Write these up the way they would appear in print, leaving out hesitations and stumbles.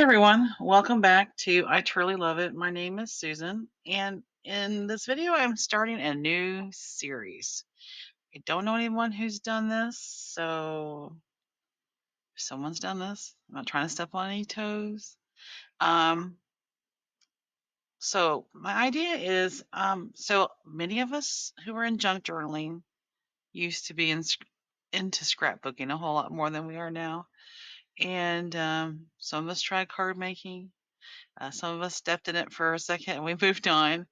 everyone, welcome back to I Truly Love It. My name is Susan, and in this video, I'm starting a new series. I don't know anyone who's done this, so if someone's done this, I'm not trying to step on any toes. Um, so my idea is, so many of us who are in junk journaling used to be into scrapbooking a whole lot more than we are now, and some of us tried card making. Some of us stepped in it for a second and we moved on.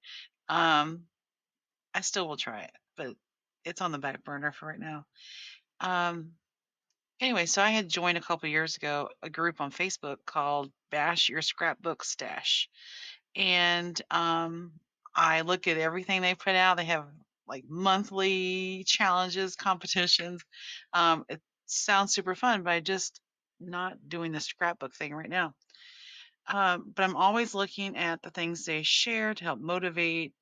Um, I still will try it, but it's on the back burner for right now. Um, anyway, so I had joined a couple years ago a group on Facebook called Bash Your Scrapbook Stash. And I look at everything they put out. They have like monthly challenges, competitions. It sounds super fun, but I just not doing the scrapbook thing right now. But I'm always looking at the things they share to help motivate,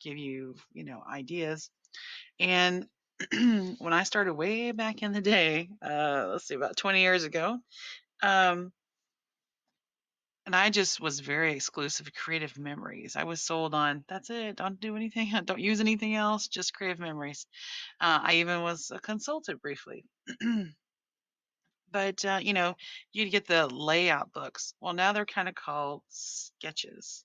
give you, ideas. And when I started way back in the day, let's see, about 20 years ago, um, and I just was very exclusive creative memories. I was sold on that's it. Don't do anything. Don't use anything else. Just creative memories. I even was a consultant briefly. But you'd get the layout books. Well, now they're kind of called sketches.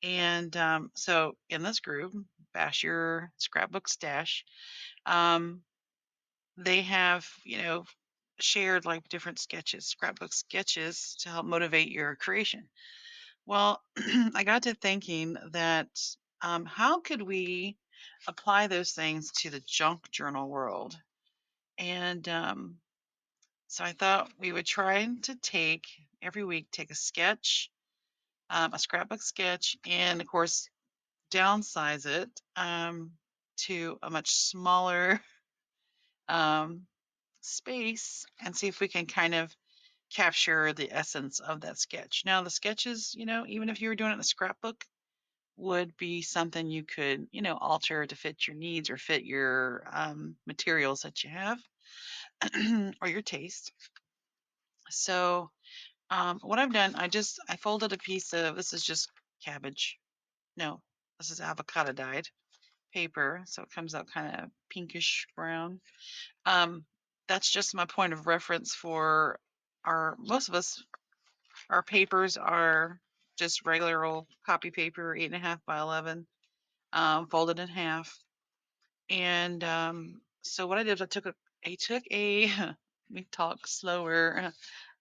And so in this group, Bash Your Scrapbook Stash, um, they have, shared like different sketches, scrapbook sketches to help motivate your creation. Well, I got to thinking that how could we apply those things to the junk journal world? And so I thought we would try to take every week, take a sketch, a scrapbook sketch, and of course, downsize it to a much smaller um, space and see if we can kind of capture the essence of that sketch. Now, the sketches, even if you were doing it in a scrapbook, would be something you could, alter to fit your needs or fit your materials that you have or your taste. So, what I've done, I folded a piece of this is just cabbage. No, this is avocado dyed paper, so it comes out kind of pinkish brown. Um, that's just my point of reference for most of us, our papers are just regular old copy paper, 8.5 by 11, folded in half. And so what I did was I took a, let me talk slower.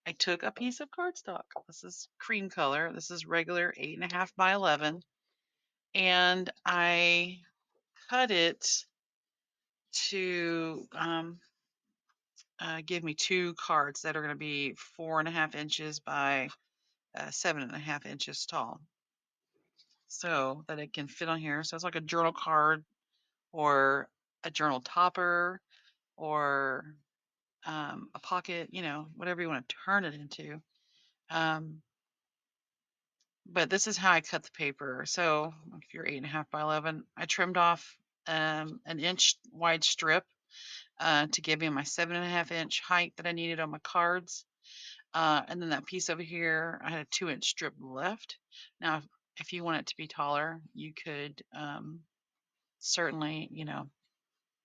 I took a piece of cardstock. This is cream color. This is regular 8.5 by 11. And I cut it to give me two cards that are going to be 4.5 inches by 7.5 inches tall, so that it can fit on here. So it's like a journal card or a journal topper or a pocket, whatever you want to turn it into. But this is how I cut the paper. So if you're 8.5 by 11, I trimmed off an inch wide strip to give me my 7.5 inch height that I needed on my cards. And then that piece over here, I had a 2-inch strip left. Now, if you want it to be taller, you could certainly,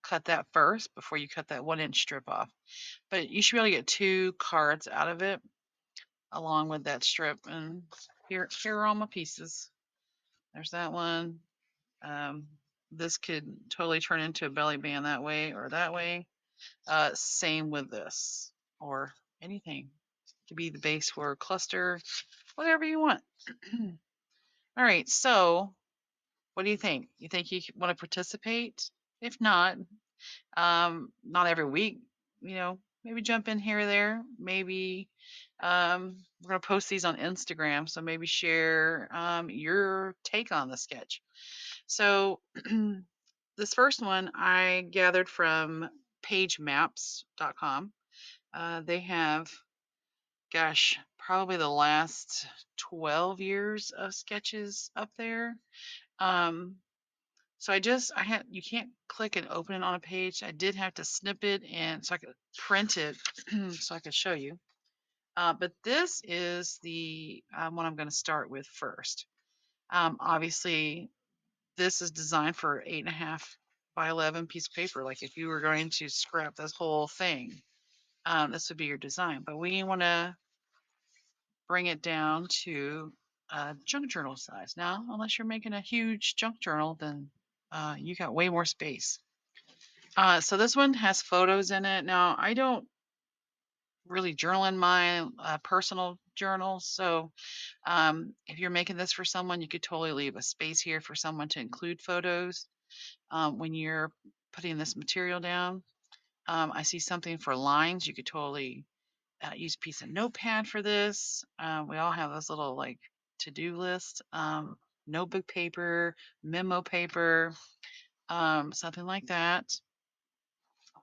cut that first before you cut that 1-inch strip off. But you should be able to get 2 cards out of it along with that strip. And here are all my pieces. There's that one. This could totally turn into a belly band that way or that way. Same with this or anything. It could be the base for a cluster, whatever you want. All right, so what do you think? You think you want to participate? If not, not every week, maybe jump in here or there. Maybe we're gonna post these on Instagram, so maybe share your take on the sketch. So this first one I gathered from pagemaps.com. They have, gosh, probably the last 12 years of sketches up there. So I had, you can't click and open it on a page. I did have to snip it and so I could print it so I could show you. But this is the one I'm going to start with first. Obviously, this is designed for 8.5 by 11 piece of paper. Like if you were going to scrap this whole thing, this would be your design. But we want to bring it down to junk journal size. Now, unless you're making a huge junk journal, then you got way more space. So this one has photos in it. Now, I don't really journal in my personal journal. So if you're making this for someone, you could totally leave a space here for someone to include photos when you're putting this material down. I see something for lines. You could totally use a piece of notepad for this. We all have this little like to-do list, notebook paper, memo paper, something like that.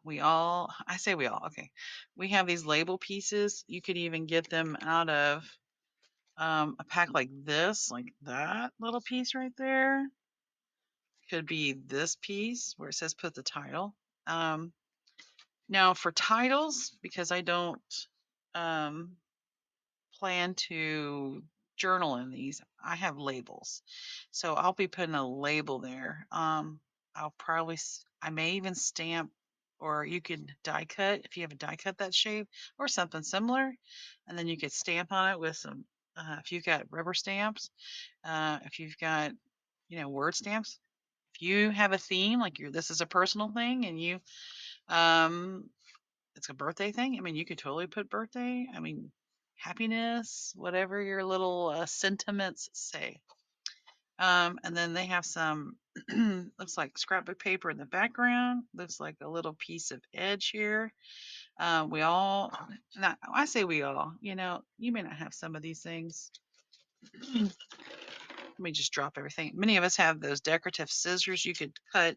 I say we all, okay. We have these label pieces. You could even get them out of a pack like this, like that little piece right there. Could be this piece where it says put the title. Now for titles, because I don't plan to journal in these, I have labels. So I'll be putting a label there. I may even stamp, or you could die cut if you have a die cut that shape or something similar. And then you could stamp on it with some, if you've got rubber stamps, if you've got, word stamps. If you have a theme, like this is a personal thing and um, it's a birthday thing. I mean, you could totally put birthday. I mean, happiness, whatever your little sentiments say. And then they have some, looks like scrapbook paper in the background. Looks like a little piece of edge here. We all, not, I say we all, you may not have some of these things. Let me just drop everything. Many of us have those decorative scissors. You could cut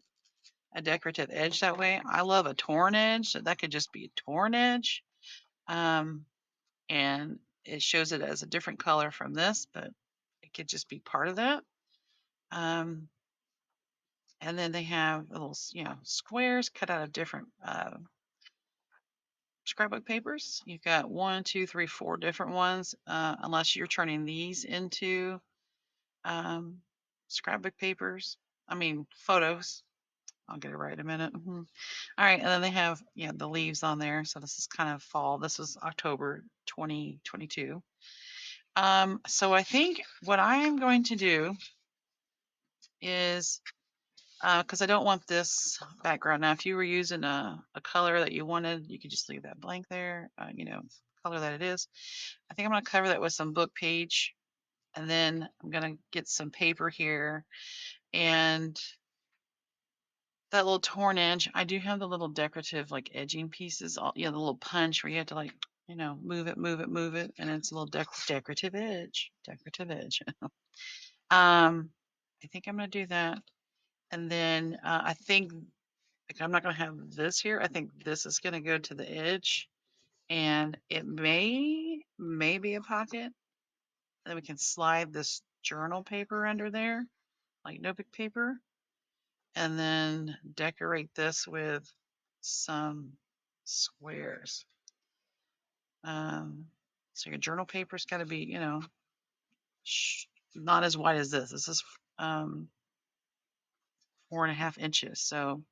a decorative edge that way. I love a torn edge. So that could just be a torn edge. And it shows it as a different color from this, but it could just be part of that. And then they have little, squares cut out of different scrapbook papers. You've got 1, 2, 3, 4 different ones, unless you're turning these into scrapbook papers. I mean, photos. I'll get it right in a minute. All right, and then they have the leaves on there. So this is kind of fall. This was October 2022. So I think what I am going to do is, because I don't want this background. Now, if you were using a color that you wanted, you could just leave that blank there, color that it is. I think I'm going to cover that with some book page, and then I'm going to get some paper here, and that little torn edge, I do have the little decorative like edging pieces, the little punch where you have to like, move it, move it, move it, and it's a little decorative edge, I think I'm going to do that. And then I think like, I'm not going to have this here. I think this is going to go to the edge, and it may be a pocket. And then we can slide this journal paper under there, like notebook paper, and then decorate this with some squares. So your journal paper's got to be, not as wide as this. This is 4.5 inches. So,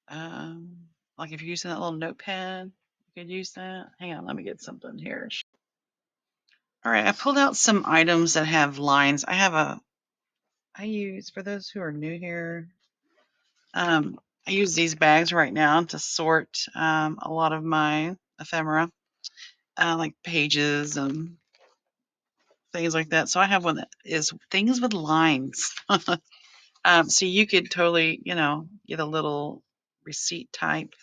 like if you're using that little notepad, you could use that. Hang on, let me get something here. All right, I pulled out some items that have lines. I use, for those who are new here, I use these bags right now to sort a lot of my ephemera, like pages and things like that. So I have one that is things with lines. So you could totally, get a little receipt type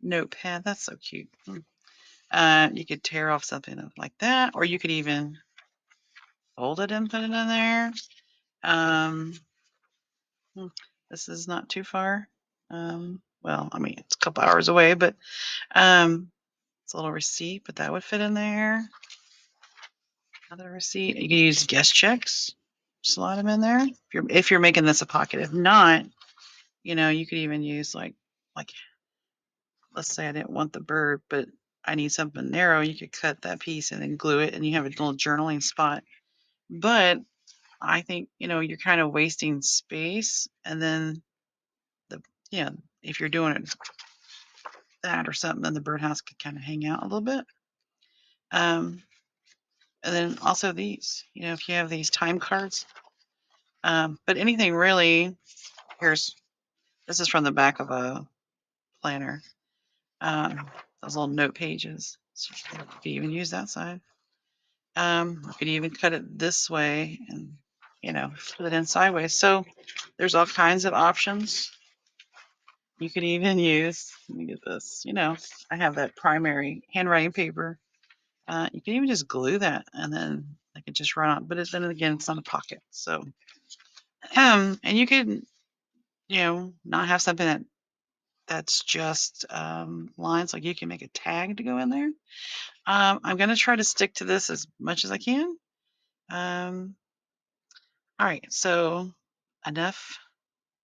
notepad. That's so cute. You could tear off something like that, or you could even fold it and put it in there. This is not too far. Well, I mean, it's a couple hours away, but it's a little receipt, but that would fit in there. Another receipt. You can use guest checks. Slide them in there if you're making this a pocket. If not, you could even use like let's say I didn't want the bird, but I need something narrow, you could cut that piece and then glue it, and you have a little journaling spot. But I think, you're kind of wasting space, and then the yeah, if you're doing it that or something, then the birdhouse could kind of hang out a little bit. And then also these, if you have these time cards, but anything really, this is from the back of a planner. Those little note pages. So you could even use that side. You could even cut it this way and, put it in sideways. So there's all kinds of options. You could even use, let me get this, I have that primary handwriting paper. You can even just glue that and then I could just run on, but then again, it's not a pocket. So, and you could, not have something that's just lines, like you can make a tag to go in there. I'm going to try to stick to this as much as I can. All right, so enough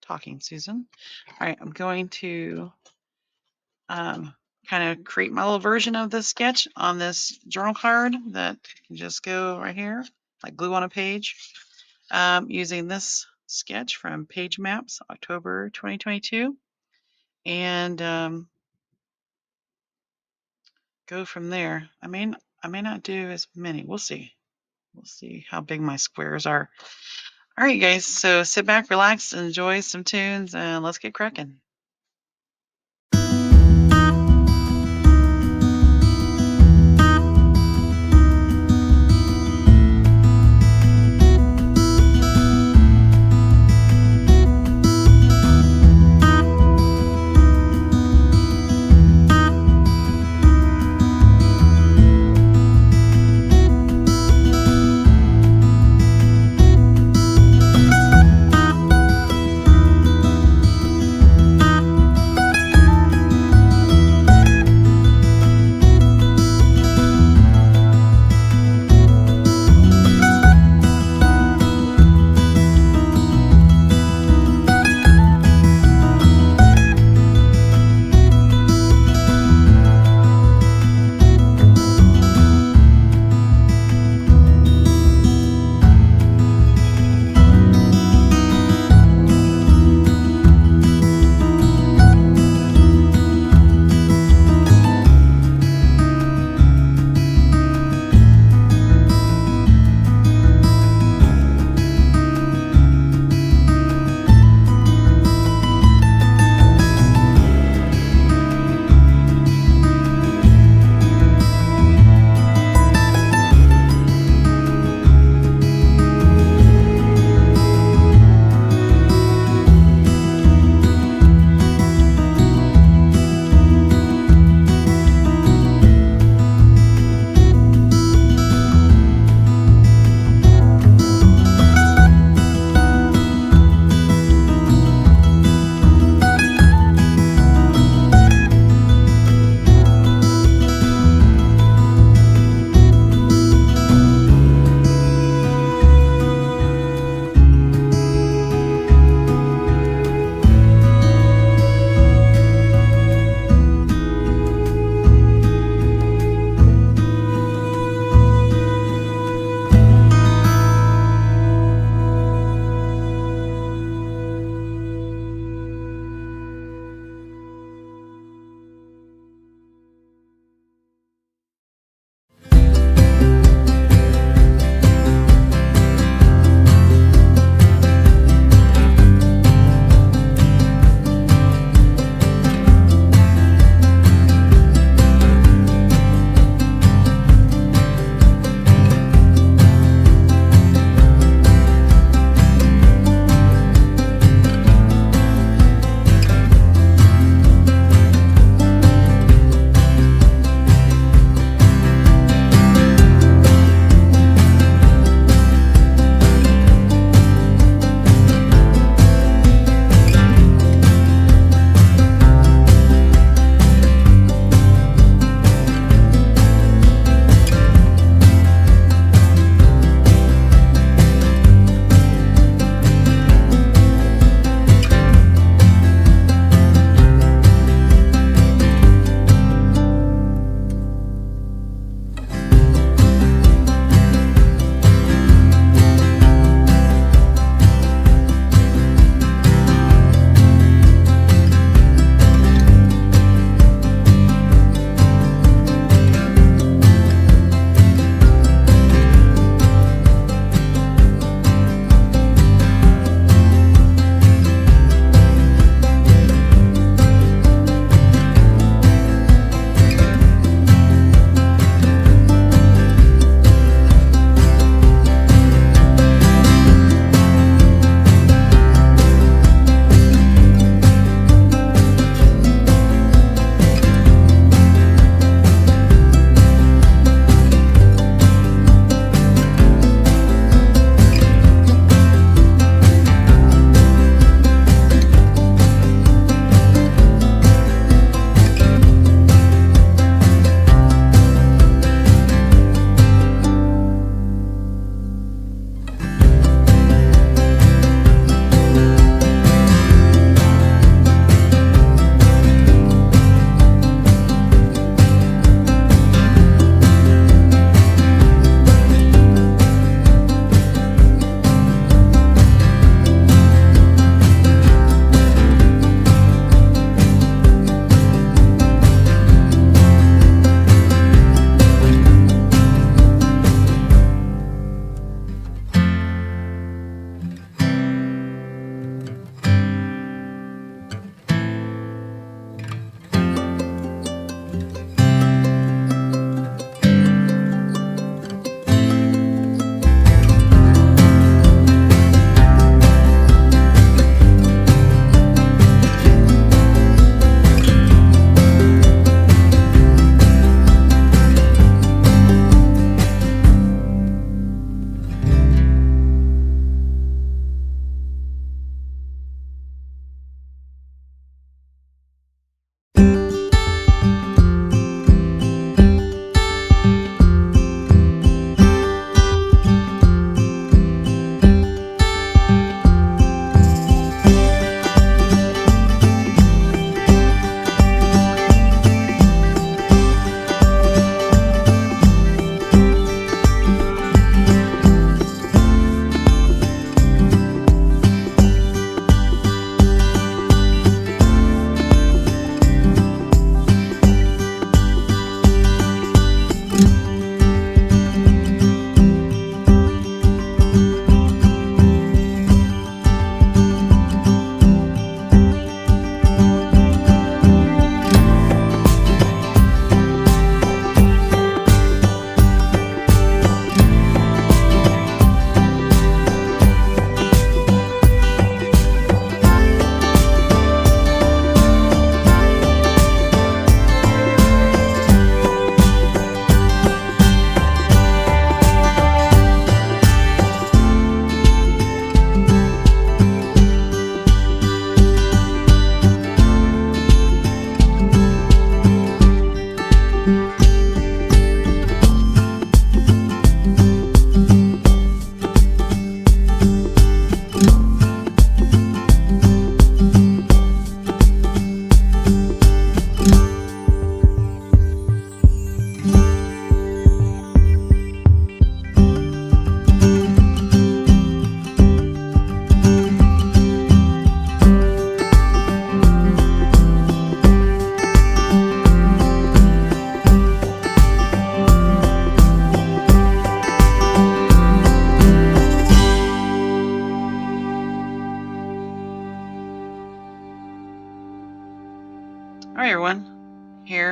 talking, Susan. All right, I'm going to kind of create my little version of this sketch on this journal card that can just go right here, like glue on a page, using this sketch from Page Maps, October 2022, and go from there. I may not do as many. We'll see. We'll see how big my squares are. All right, guys. So sit back, relax, enjoy some tunes, and let's get cracking.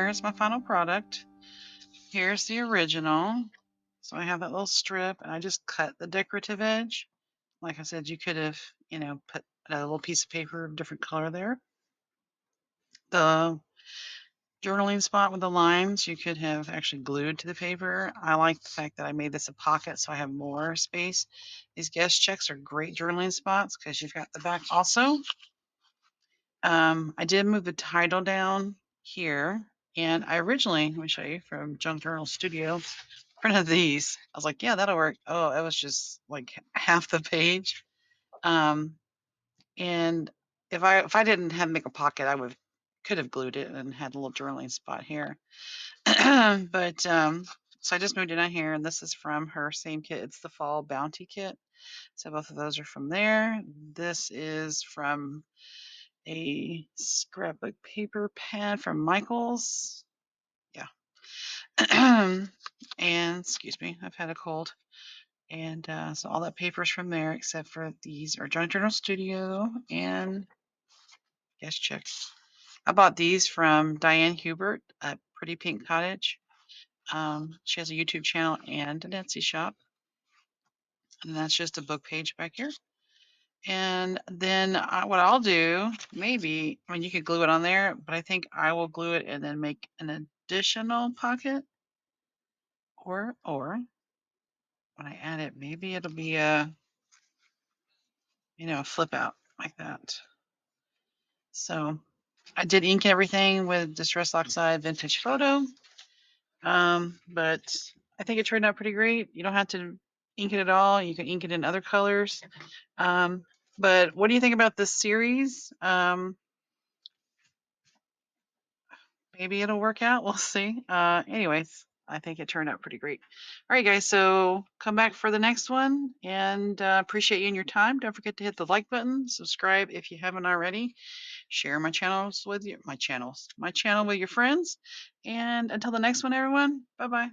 here's my final product. Here's the original. So I have that little strip, and I just cut the decorative edge. Like I said, you could have, put a little piece of paper of different color there. The journaling spot with the lines, you could have actually glued to the paper. I like the fact that I made this a pocket so I have more space. These guest checks are great journaling spots because you've got the back also. I did move the title down here, and I originally, let me show you, from Junk Journal Studio, printed these. I was like, yeah, that'll work. Oh, it was just like half the page. And if I didn't have make a pocket, I could have glued it and had a little journaling spot here. But so I just moved it down here, and this is from her same kit. It's the Fall Bounty Kit. So both of those are from there. This is from a scrapbook paper pad from Michaels. Yeah. And excuse me, I've had a cold. And so all that paper's from there, except for these are Junk Journal Studio and guest checks. I bought these from Diane Hubert at Pretty Pink Cottage. She has a YouTube channel and an Etsy shop. And that's just a book page back here. And then what I'll do, maybe, I mean, you could glue it on there, but I think I will glue it and then make an additional pocket. Or when I add it, maybe it'll be a flip out like that. So I did ink everything with Distress Oxide Vintage Photo. But I think it turned out pretty great. You don't have to ink it at all. You can ink it in other colors. But what do you think about this series? Maybe it'll work out. We'll see. Anyways, I think it turned out pretty great. All right, guys. So come back for the next one, and appreciate you and your time. Don't forget to hit the like button, subscribe if you haven't already, share my channel with your friends. And until the next one, everyone. Bye bye.